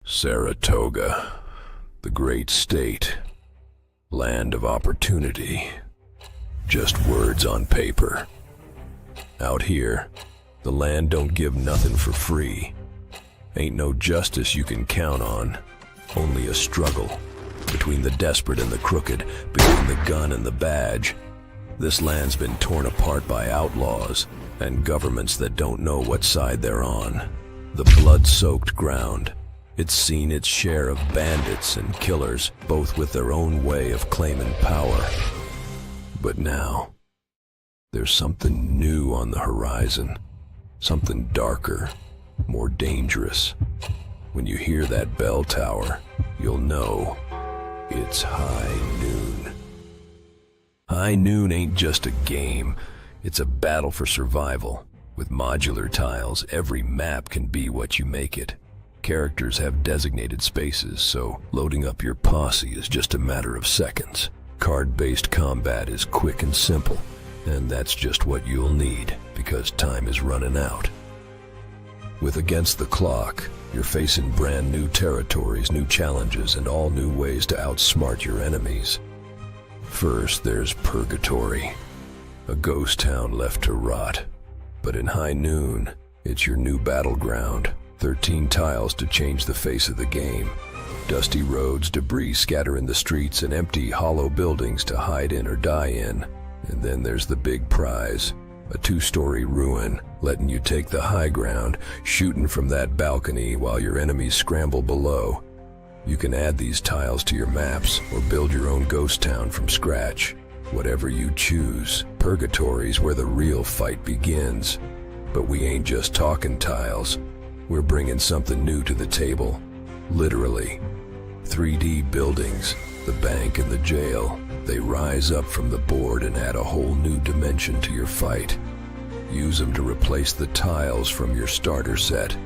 Saratoga, the great state, land of opportunity. Just words on paper. Out here, the land don't give nothing for free. Ain't no justice you can count on, only a struggle between the desperate and the crooked, between the gun and the badge. This land's been torn apart by outlaws and governments that don't know what side they're on. The blood-soaked ground. It's seen its share of bandits and killers, both with their own way of claiming power. But now, there's something new on the horizon. Something darker, more dangerous. When you hear that bell tower, you'll know it's high noon. High noon ain't just a game, it's a battle for survival. With modular tiles, every map can be what you make it. Characters have designated spaces, so loading up your posse is just a matter of seconds. Card-based combat is quick and simple, and that's just what you'll need, because time is running out. With Against the Clock, you're facing brand new territories, new challenges, and all new ways to outsmart your enemies. First, there's Purgatory, a ghost town left to rot. But in High Noon, it's your new battleground. 13 tiles to change the face of the game. Dusty roads, debris scatter in the streets, and empty, hollow buildings to hide in or die in. And then there's the big prize, a 2-story ruin, letting you take the high ground, shooting from that balcony while your enemies scramble below. You can add these tiles to your maps or build your own ghost town from scratch. Whatever you choose, Purgatory's where the real fight begins. But we ain't just talking tiles. We're bringing something new to the table. Literally. 3D buildings, the bank and the jail. They rise up from the board and add a whole new dimension to your fight. Use them to replace the tiles from your starter set,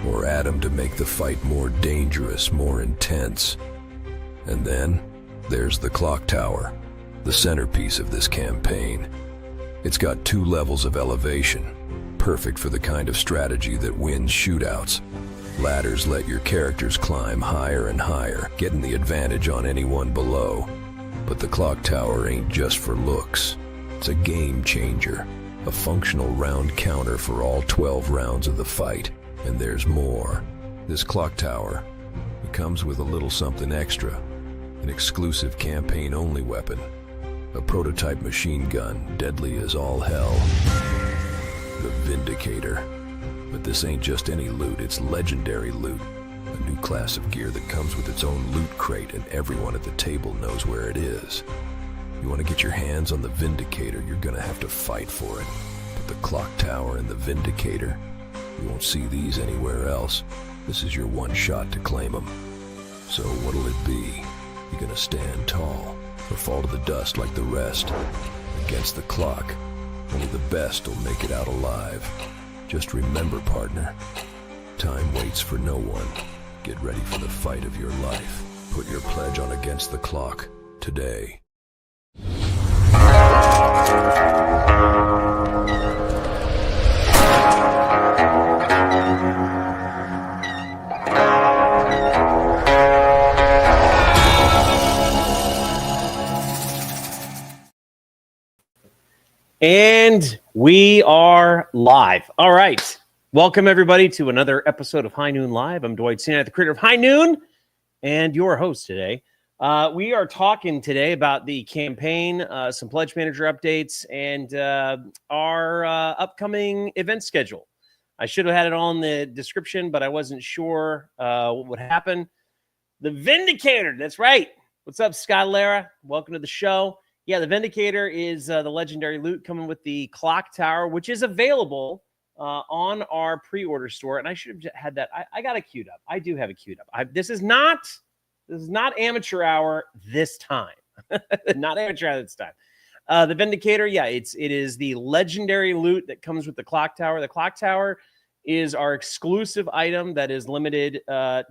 or add them to make the fight more dangerous, more intense. And then, there's the clock tower, the centerpiece of this campaign. It's got 2 levels of elevation, perfect for the kind of strategy that wins shootouts. Ladders let your characters climb higher and higher, getting the advantage on anyone below. But the clock tower ain't just for looks. It's a game changer, a functional round counter for all 12 rounds of the fight. And there's more. This clock tower, it comes with a little something extra, an exclusive campaign-only weapon, a prototype machine gun, deadly as all hell. The Vindicator. But this ain't just any loot, it's legendary loot. A new class of gear that comes with its own loot crate, and everyone at the table knows where it is. You want to get your hands on the Vindicator, you're gonna have to fight for it. But the clock tower and the Vindicator, you won't see these anywhere else. This is your one shot to claim them. So what'll it be? You gonna stand tall, or fall to the dust like the rest? Against the clock, only the best will make it out alive. Just remember, partner, time waits for no one. Get ready for the fight of your life. Put your pledge on Against the Clock today. And we are live. All right. Welcome, everybody, to another episode of High Noon Live. I'm Dwight Sienna, the creator of High Noon, and your host today. We are talking today about the campaign, some Pledge Manager updates, and our upcoming event schedule. I should have had it all in the description, but I wasn't sure what would happen. The Vindicator, that's right. What's up, Scott Lara? Welcome to the show. Yeah, the Vindicator is the legendary loot coming with the clock tower, which is available on our pre-order store. And I should have had that. I got it queued up. I do have it queued up. This is not amateur hour this time. Not amateur hour this time. The Vindicator, yeah, it is the legendary loot that comes with the clock tower. The clock tower is our exclusive item that is limited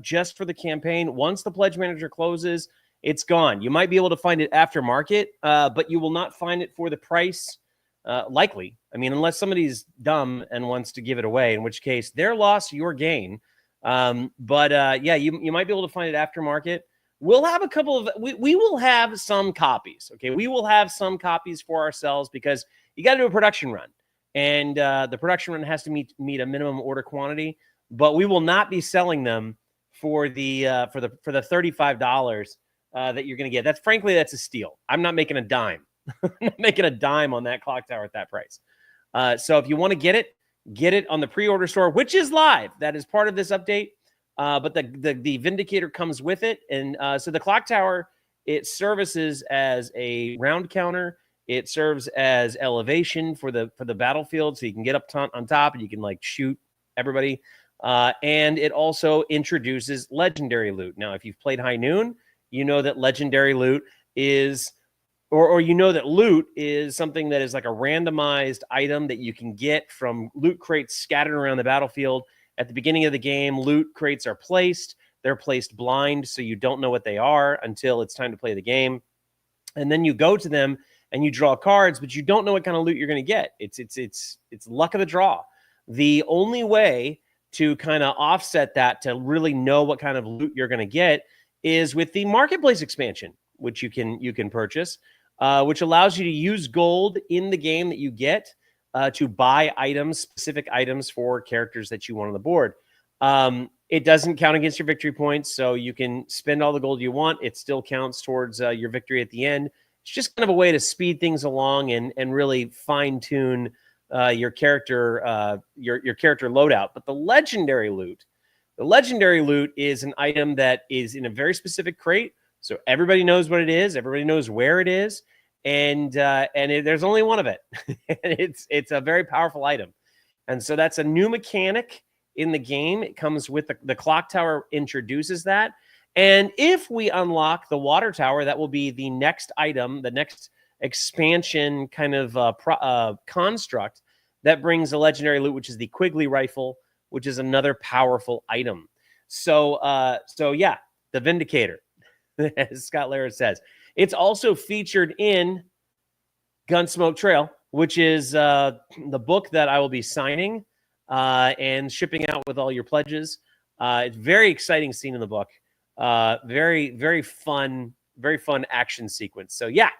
just for the campaign. Once the Pledge Manager closes, it's gone. You might be able to find it aftermarket, but you will not find it for the price, likely. I mean, unless somebody's dumb and wants to give it away, in which case, their loss, your gain. Yeah, you might be able to find it aftermarket. We'll have a couple of we will have some copies. Okay, we will have some copies for ourselves because you got to do a production run, and the production run has to meet a minimum order quantity. But we will not be selling them for the $35 that you're going to get. That's a steal. I'm not making a dime. I'm not making a dime on that clock tower at that price. So if you want to get it on the pre-order store, which is live. That is part of this update. But the Vindicator comes with it, and so the clock tower, it services as a round counter. It serves as elevation for the battlefield, so you can get up on top and you can like shoot everybody. And it also introduces legendary loot. Now, if you've played High Noon, you know that legendary loot is, or you know that loot is something that is like a randomized item that you can get from loot crates scattered around the battlefield. At the beginning of the game, loot crates are placed. They're placed blind, so you don't know what they are until it's time to play the game. And then you go to them and you draw cards, but you don't know what kind of loot you're going to get. It's luck of the draw. The only way to kind of offset that to really know what kind of loot you're going to get is with the marketplace expansion, which you can purchase, which allows you to use gold in the game that you get to buy items, specific items for characters that you want on the board. It doesn't count against your victory points, so you can spend all the gold you want. It still counts towards your victory at the end. It's just kind of a way to speed things along and really fine tune your character your character loadout. But the legendary loot is an item that is in a very specific crate, so everybody knows what it is. Everybody knows where it is. There's only one of it. It's a very powerful item. And so that's a new mechanic in the game. It comes with the clock tower, introduces that. And if we unlock the water tower, that will be the next item, the next expansion kind of construct that brings a legendary loot, which is the Quigley rifle, which is another powerful item. So yeah, the Vindicator, as Scott Laird says. It's also featured in Gunsmoke Trail, which is the book that I will be signing and shipping out with all your pledges. It's very exciting scene in the book. Very, very fun action sequence. So yeah,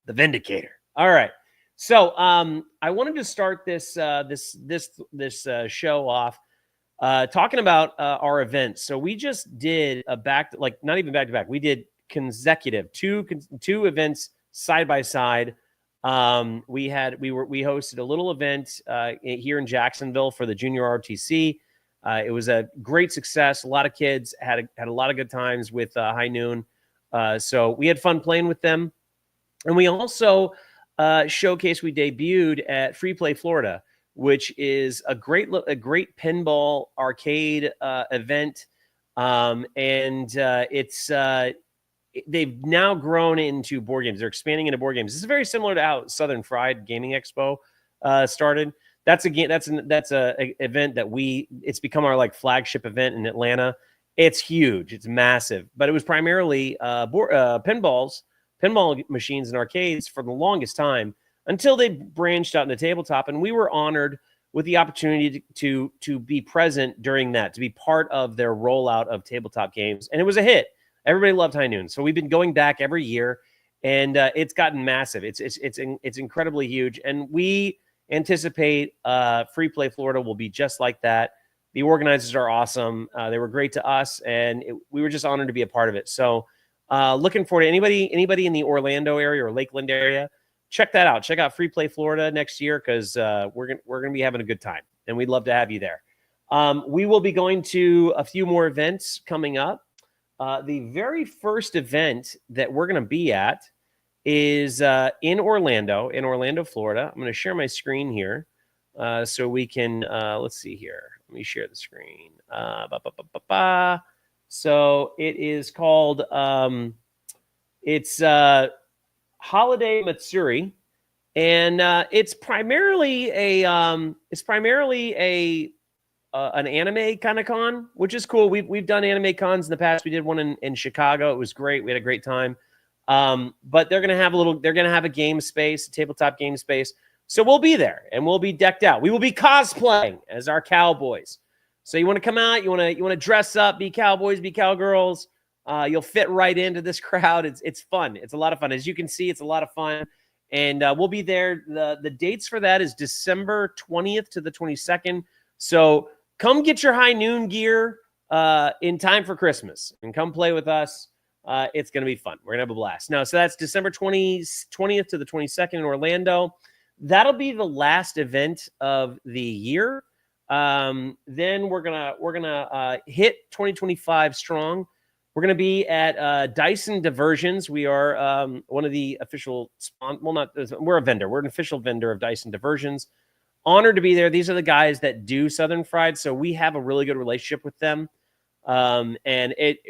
the Vindicator. All right. So I wanted to start this show off talking about our events. So we just did not even back to back. We did consecutive two events side by side. We hosted a little event here in Jacksonville for the Junior ROTC. It was a great success. A lot of kids had a lot of good times with High Noon. So we had fun playing with them. And we also showcased, we debuted at Free Play Florida, which is a great pinball arcade event. They've now grown into board games. They're expanding into board games. This is very similar to how Southern Fried Gaming Expo started. That's a event that it's become our like flagship event in Atlanta. It's huge. It's massive. But it was primarily pinball machines and arcades for the longest time until they branched out into tabletop. And we were honored with the opportunity to be present during that, to be part of their rollout of tabletop games. And it was a hit. Everybody loved High Noon. So we've been going back every year, and it's gotten massive. It's incredibly huge. And we anticipate Free Play Florida will be just like that. The organizers are awesome. They were great to us, and we were just honored to be a part of it. So looking forward to anybody in the Orlando area or Lakeland area, check that out. Check out Free Play Florida next year, because we're gonna be having a good time, and we'd love to have you there. We will be going to a few more events coming up. The very first event that we're going to be at is in Orlando, Florida. I'm going to share my screen here so we can, let's see here. Let me share the screen. So it is called, it's Holiday Matsuri, and it's primarily an anime kind of con, which is cool. We've done anime cons in the past. We did one in Chicago. It was great. We had a great time. But they're gonna have a game space, a tabletop game space. So we'll be there and we'll be decked out. We will be cosplaying as our cowboys. So you want to come out, you want to dress up, be cowboys, be cowgirls. You'll fit right into this crowd. It's fun. It's a lot of fun. As you can see, it's a lot of fun. And we'll be there. The dates for that is December 20th to the 22nd. So come get your High Noon gear in time for Christmas and come play with us. It's going to be fun. We're going to have a blast. No, so that's December 20th to the 22nd in Orlando. That'll be the last event of the year. Then we're gonna hit 2025 strong. We're going to be at Dyson Diversions. We are one of the official we're a vendor. We're an official vendor of Dyson Diversions. Honored to be there. These are the guys that do Southern Fried, so we have a really good relationship with them. And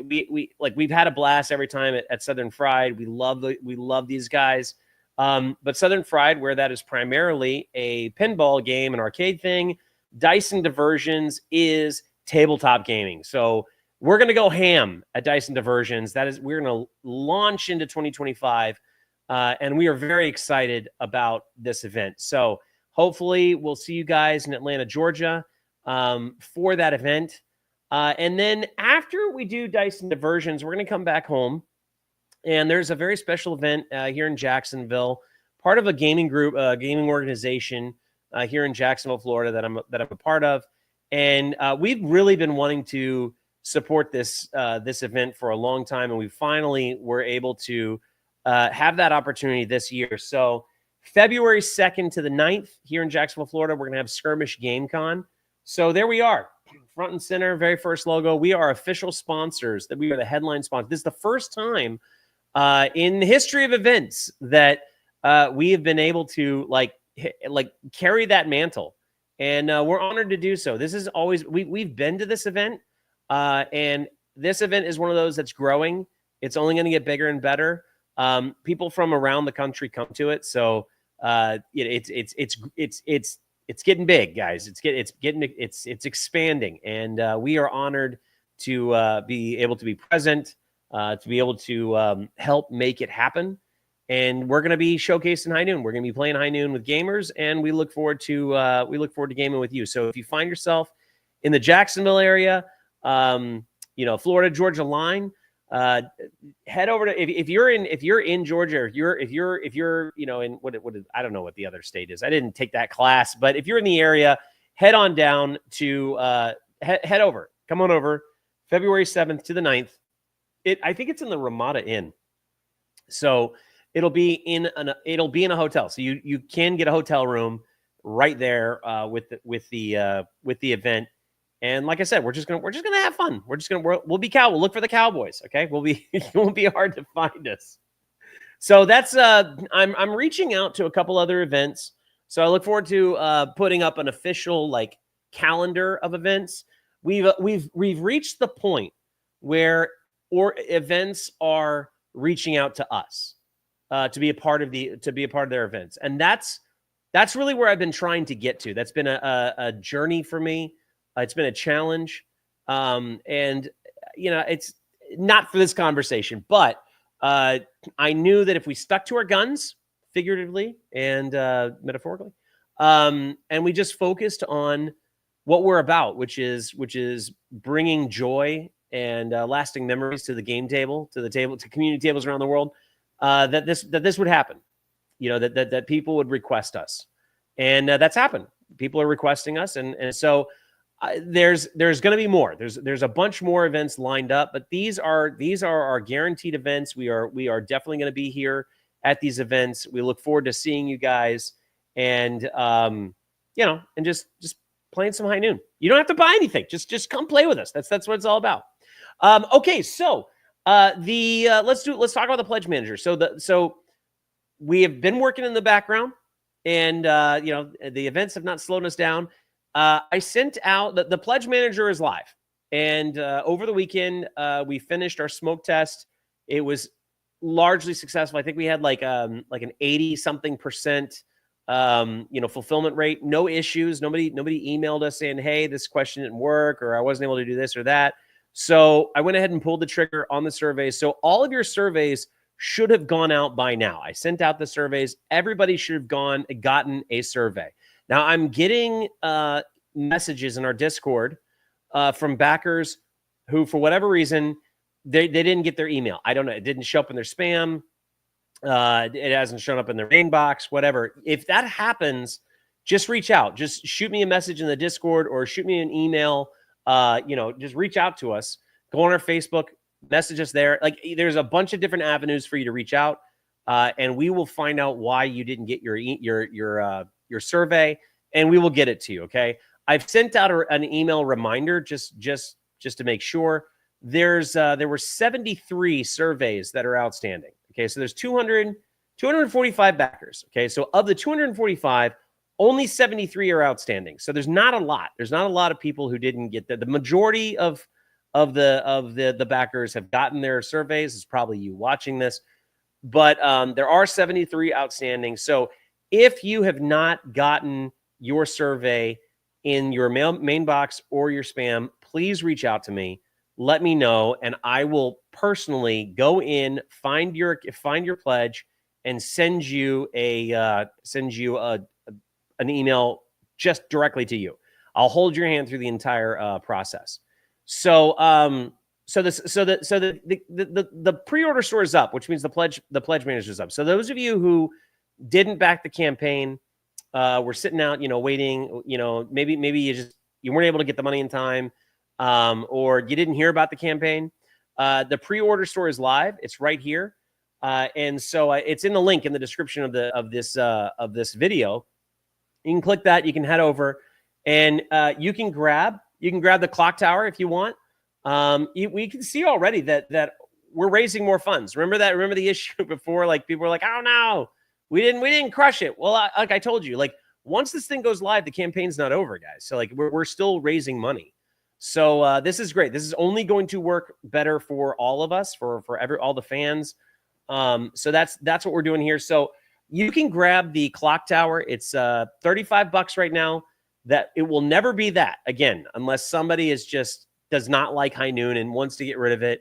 we've had a blast every time at Southern Fried. We love these guys. But Southern Fried, where that is primarily a pinball game, an arcade thing, Dyson Diversions is tabletop gaming. So we're going to go ham at Dyson Diversions. We're going to launch into 2025, and we are very excited about this event. So hopefully we'll see you guys in Atlanta, Georgia, for that event. And then after we do Dyson Diversions, we're going to come back home, and there's a very special event here in Jacksonville, part of a gaming group, gaming organization here in Jacksonville, Florida, that I'm a part of. And we've really been wanting to support this event for a long time, and we finally were able to have that opportunity this year. So February 2nd to the 9th here in Jacksonville, Florida, we're going to have Skirmish Game Con. So there we are, front and center, very first logo. We are official sponsors. That we are the headline sponsor. This is the first time in the history of events that we have been able to carry that mantle, and we're honored to do so. This is always we've been to this event. And this event is one of those that's growing. It's only going to get bigger and better. People from around the country come to it, so it's getting big, guys. It's expanding, and we are honored to be able to be present, to be able to help make it happen. And we're going to be showcasing High Noon. We're going to be playing High Noon with gamers, and we look forward to gaming with you. So if you find yourself in the Jacksonville area, Florida, Georgia line, head over to, if you're in Georgia, if you're in what I don't know what the other state is. I didn't take that class, but if you're in the area, head on down to, head over, come on over February 7th to the 9th. I think it's in the Ramada Inn. So it'll be in a hotel. So you can get a hotel room right there, with the event. And like I said, we're just gonna have fun. We'll look for the Cowboys. Okay, it won't be hard to find us. So that's I'm reaching out to a couple other events. So I look forward to putting up an official calendar of events. We've reached the point where events are reaching out to us to be a part of their events, and that's really where I've been trying to get to. That's been a journey for me. It's been a challenge, and it's not for this conversation, but I knew that if we stuck to our guns, figuratively and metaphorically, and we just focused on what we're about, which is bringing joy and lasting memories to the game table, to community tables around the world, that this would happen. That people would request us, and that's happened. People are requesting us, and so. There's going to be more. There's a bunch more events lined up, but these are our guaranteed events. We are definitely going to be here at these events. We look forward to seeing you guys, and and just playing some High Noon. You don't have to buy anything. Just come play with us. That's what it's all about. Okay, so let's talk about the pledge manager. So we have been working in the background, and the events have not slowed us down. I sent out the pledge manager is live, and over the weekend we finished our smoke test. It was largely successful. I think we had like an 80-something% fulfillment rate. No issues. Nobody emailed us saying, hey, this question didn't work, or I wasn't able to do this or that. So I went ahead and pulled the trigger on the surveys. So all of your surveys should have gone out by now. I sent out the surveys. Everybody should have gotten a survey. Now I'm getting messages in our Discord from backers who, for whatever reason, they didn't get their email. I don't know. It didn't show up in their spam. It hasn't shown up in their inbox, whatever. If that happens, just reach out. Just shoot me a message in the Discord or shoot me an email. Just reach out to us. Go on our Facebook, message us there. Like, there's a bunch of different avenues for you to reach out, and we will find out why you didn't get your survey, and we will get it to you. Okay. I've sent out an email reminder just to make sure. There were 73 surveys that are outstanding. Okay, so there's 245 backers. Okay, so of the 245, only 73 are outstanding. So there's not a lot. There's not a lot of people who didn't get the majority of the backers have gotten their surveys. It's probably you watching this, but there are 73 outstanding. So if you have not gotten your survey in your main box or your spam, please reach out to me. Let me know, and I will personally go in, find your pledge, and send you an email just directly to you. I'll hold your hand through the entire process. So the pre-order store is up, which means the pledge manager is up. So those of you who didn't back the campaign, were sitting out, waiting. Maybe you weren't able to get the money in time. Or you didn't hear about the campaign, the pre-order store is live. It's right here. And so it's in the link in the description of this video. You can click that. You can head over and you can grab the clock tower if you want. We can see already that we're raising more funds. Remember the issue before? Like, people were like, oh no, we didn't crush it. Well, like I told you, like, once this thing goes live, the campaign's not over, guys. So like we're still raising money. So this is great. This is only going to work better for all of us, for all the fans. So that's what we're doing here. So you can grab the clock tower. It's $35 right now. That it will never be that again, unless somebody does not like High Noon and wants to get rid of it.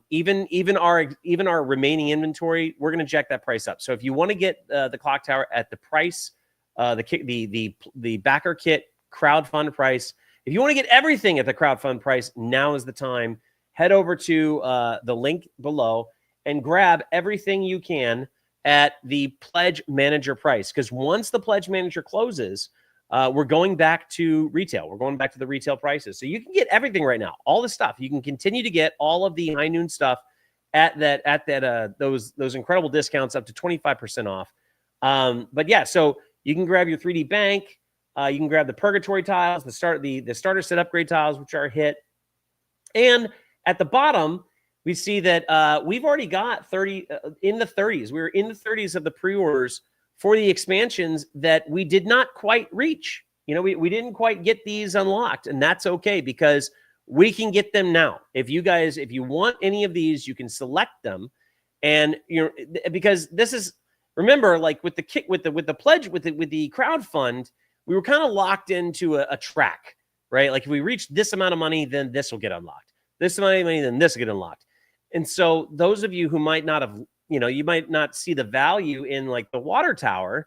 Even our remaining inventory, we're going to jack that price up. So if you want to get the clock tower at the price, the backer kit crowdfund price. If you want to get everything at the crowdfund price, now is the time. Head over to the link below and grab everything you can at the pledge manager price. Because once the pledge manager closes, we're going back to retail. We're going back to the retail prices. So you can get everything right now, all the stuff. You can continue to get all of the High Noon stuff at those incredible discounts up to 25% off. But yeah, so you can grab your 3D bank. You can grab the purgatory tiles, the starter set upgrade tiles, which are a hit. And at the bottom, we see that we've already got 30 in the 30s. We were in the 30s of the pre-orders for the expansions that we did not quite reach. We didn't quite get these unlocked, and that's okay because we can get them now. If you want any of these, you can select them, and because this is, remember, like with the kick, with the pledge, with the crowdfund, we were kind of locked into a track, right? Like if we reach this amount of money, then this will get unlocked. This amount of money, then this will get unlocked. And so those of you who might not have, you might not see the value in like the water tower,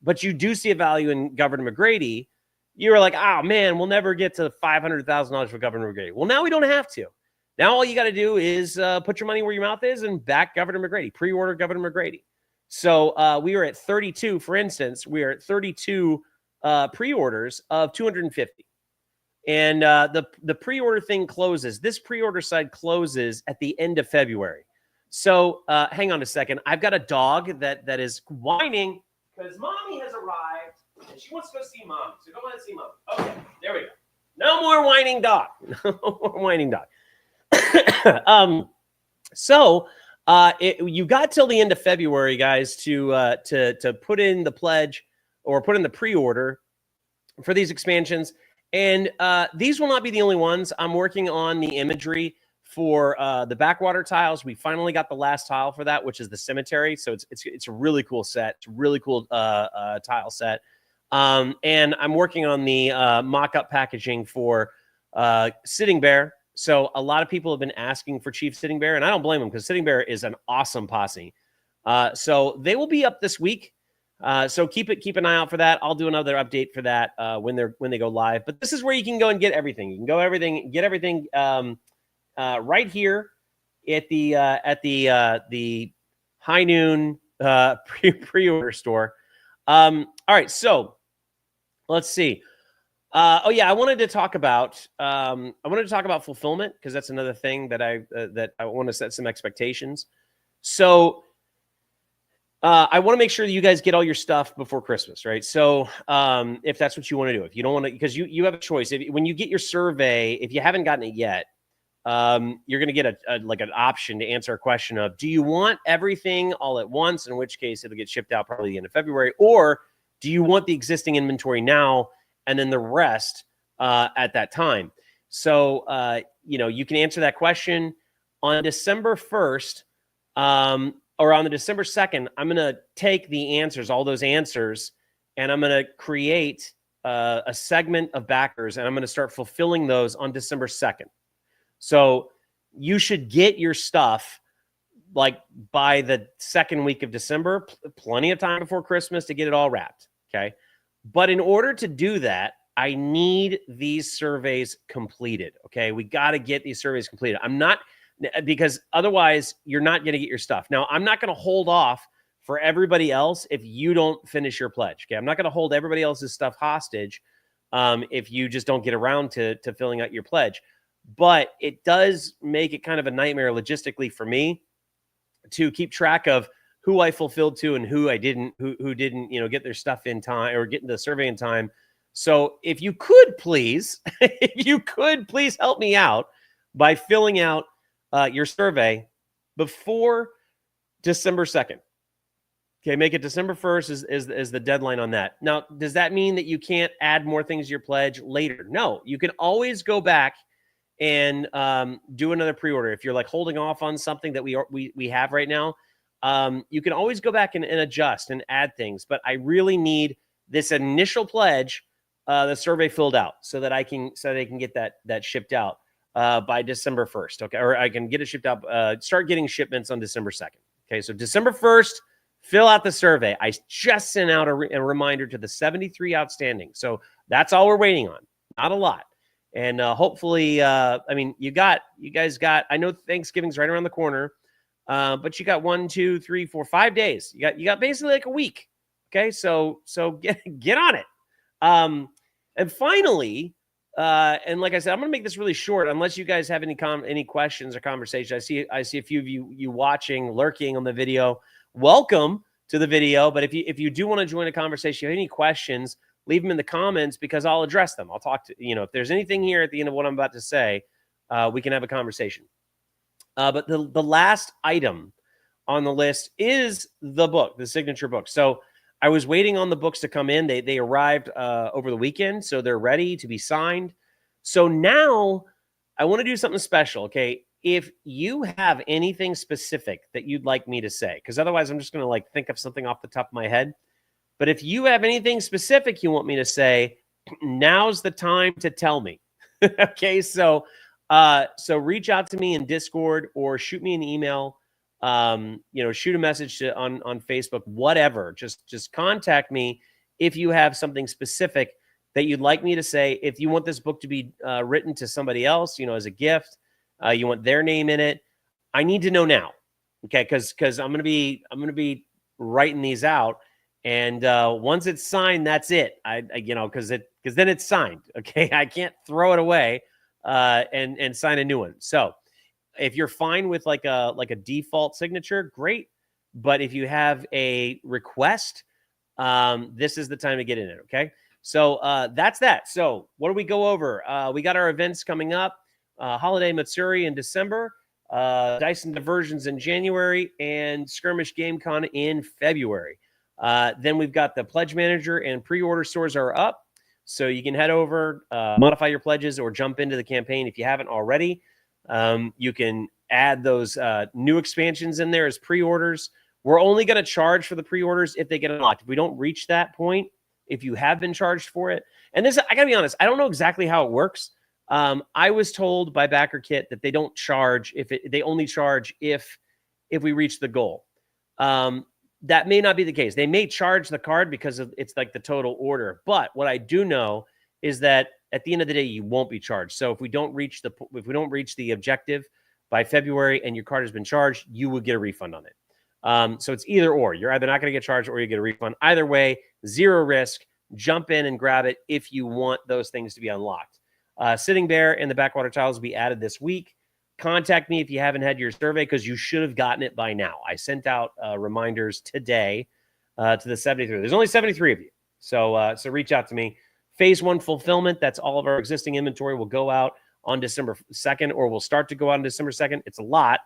but you do see a value in Governor McGrady. You were like, oh man, we'll never get to $500,000 for Governor McGrady. Well, now we don't have to. Now all you got to do is put your money where your mouth is and back Governor McGrady, pre-order Governor McGrady. So we were at 32, for instance, we are at 32 pre-orders of 250. And the pre-order thing closes. This pre-order side closes at the end of February. So hang on a second. I've got a dog that is whining because mommy has arrived and she wants to go see mom. So go ahead and see mom. Okay, there we go. No more whining dog. No more whining dog. You got till the end of February, guys, to put in the pledge or put in the pre-order for these expansions. And these will not be the only ones. I'm working on the imagery for the backwater tiles. We finally got the last tile for that, which is the cemetery. So it's a really cool set. It's a really cool tile set. And I'm working on the mock-up packaging for Sitting Bear. So a lot of people have been asking for Chief Sitting Bear, and I don't blame them because Sitting Bear is an awesome posse. So they will be up this week. So keep an eye out for that. I'll do another update for that when they go live. But this is where you can go and get everything. You can get everything right here at the High Noon pre-order store. All right, so let's see. I wanted to talk about fulfillment, because that's another thing that I want to set some expectations. So I want to make sure that you guys get all your stuff before Christmas, right? So if that's what you want to do, if you don't want to, because you have a choice. When you get your survey, if you haven't gotten it yet, you're going to get an option to answer a question of, do you want everything all at once? In which case it'll get shipped out probably the end of February, or do you want the existing inventory now and then the rest at that time? So, you can answer that question on December 1st or on the December 2nd. I'm going to take the answers, all those answers, and I'm going to create a segment of backers, and I'm going to start fulfilling those on December 2nd. So you should get your stuff like by the second week of December, plenty of time before Christmas to get it all wrapped. Okay. But in order to do that, I need these surveys completed. Okay. We got to get these surveys completed. Because otherwise you're not going to get your stuff. Now, I'm not going to hold off for everybody else if you don't finish your pledge. Okay. I'm not going to hold everybody else's stuff hostage if you just don't get around to filling out your pledge. But it does make it kind of a nightmare logistically for me to keep track of who I fulfilled to and who I didn't, who didn't, get their stuff in time or get into the survey in time. So if you could please, help me out by filling out your survey before December 2nd. Okay, make it December 1st is the deadline on that. Now, does that mean that you can't add more things to your pledge later? No, you can always go back and do another pre-order. If you're like holding off on something that we have right now, you can always go back and adjust and add things. But I really need this initial pledge, the survey filled out, so that they can get that shipped out by December 1st. Okay, or I can get it shipped out. Start getting shipments on December 2nd. Okay, so December 1st, fill out the survey. I just sent out a reminder to the 73 outstanding. So that's all we're waiting on. Not a lot. And hopefully, you guys got, I know Thanksgiving's right around the corner, but you got 1, 2, 3, 4, 5 days. You got basically like a week. Okay. So get on it. And finally, and like I said, I'm going to make this really short, unless you guys have any questions or conversations. I see a few of you watching, lurking on the video. Welcome to the video. But if you do want to join a conversation, you have any questions, leave them in the comments, because I'll address them. I'll talk to, if there's anything here at the end of what I'm about to say, we can have a conversation. But the last item on the list is the book, the signature book. So I was waiting on the books to come in. They arrived over the weekend, so they're ready to be signed. So now I want to do something special. Okay. If you have anything specific that you'd like me to say, because otherwise I'm just going to think of something off the top of my head. But if you have anything specific you want me to say, now's the time to tell me. Okay, so reach out to me in Discord or shoot me an email. Shoot a message on Facebook, whatever. Just contact me if you have something specific that you'd like me to say. If you want this book to be written to somebody else, as a gift, you want their name in it. I need to know now, okay? Because I'm gonna be writing these out. And once it's signed, that's it. Because then it's signed. Okay, I can't throw it away and sign a new one. So if you're fine with like a default signature, great. But if you have a request, this is the time to get in it. Okay, so that's that. So what do we go over? We got our events coming up: Holiday Matsuri in December, Dyson Diversions in January, and Skirmish GameCon in February. Then we've got the Pledge Manager and pre-order stores are up. So you can head over, modify your pledges, or jump into the campaign if you haven't already. You can add those new expansions in there as pre-orders. We're only going to charge for the pre-orders if they get unlocked. If we don't reach that point, if you have been charged for it, and this, I got to be honest, I don't know exactly how it works. I was told by BackerKit that they don't charge they only charge if we reach the goal. that may not be the case. They may charge the card because it's like the total order. But what I do know is that at the end of the day, you won't be charged. So if we don't reach the objective by February and your card has been charged, you will get a refund on it. So it's either or. You're either not going to get charged or you get a refund. Either way, zero risk. Jump in and grab it if you want those things to be unlocked. Sitting Bear and the Backwater Tiles will be added this week. Contact me if you haven't had your survey because you should have gotten it by now. I sent out reminders today to the 73. There's only 73 of you. So reach out to me. Phase 1 fulfillment, that's all of our existing inventory, will go out on December 2nd, or will start to go out on December 2nd. It's a lot,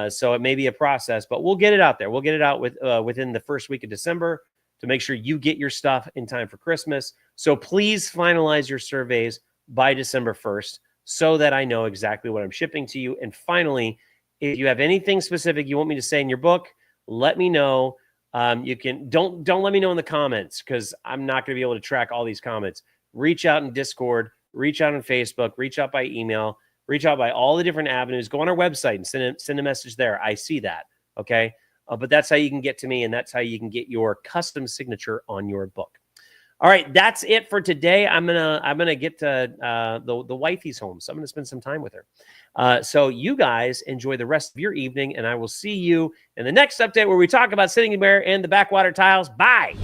so it may be a process, but we'll get it out there. We'll get it out within the first week of December to make sure you get your stuff in time for Christmas. So please finalize your surveys by December 1st so that I know exactly what I'm shipping to you. And finally, if you have anything specific you want me to say in your book, let me know. You can don't let me know in the comments because I'm not going to be able to track all these comments. Reach out in Discord, reach out on Facebook, reach out by email, reach out by all the different avenues. Go on our website and send a message there. I see that. Okay. But that's how you can get to me, and that's how you can get your custom signature on your book. All right, that's it for today. I'm gonna get to the wifey's home, so I'm gonna spend some time with her. So you guys enjoy the rest of your evening, and I will see you in the next update where we talk about Sitting Bear and the Backwater Tiles. Bye.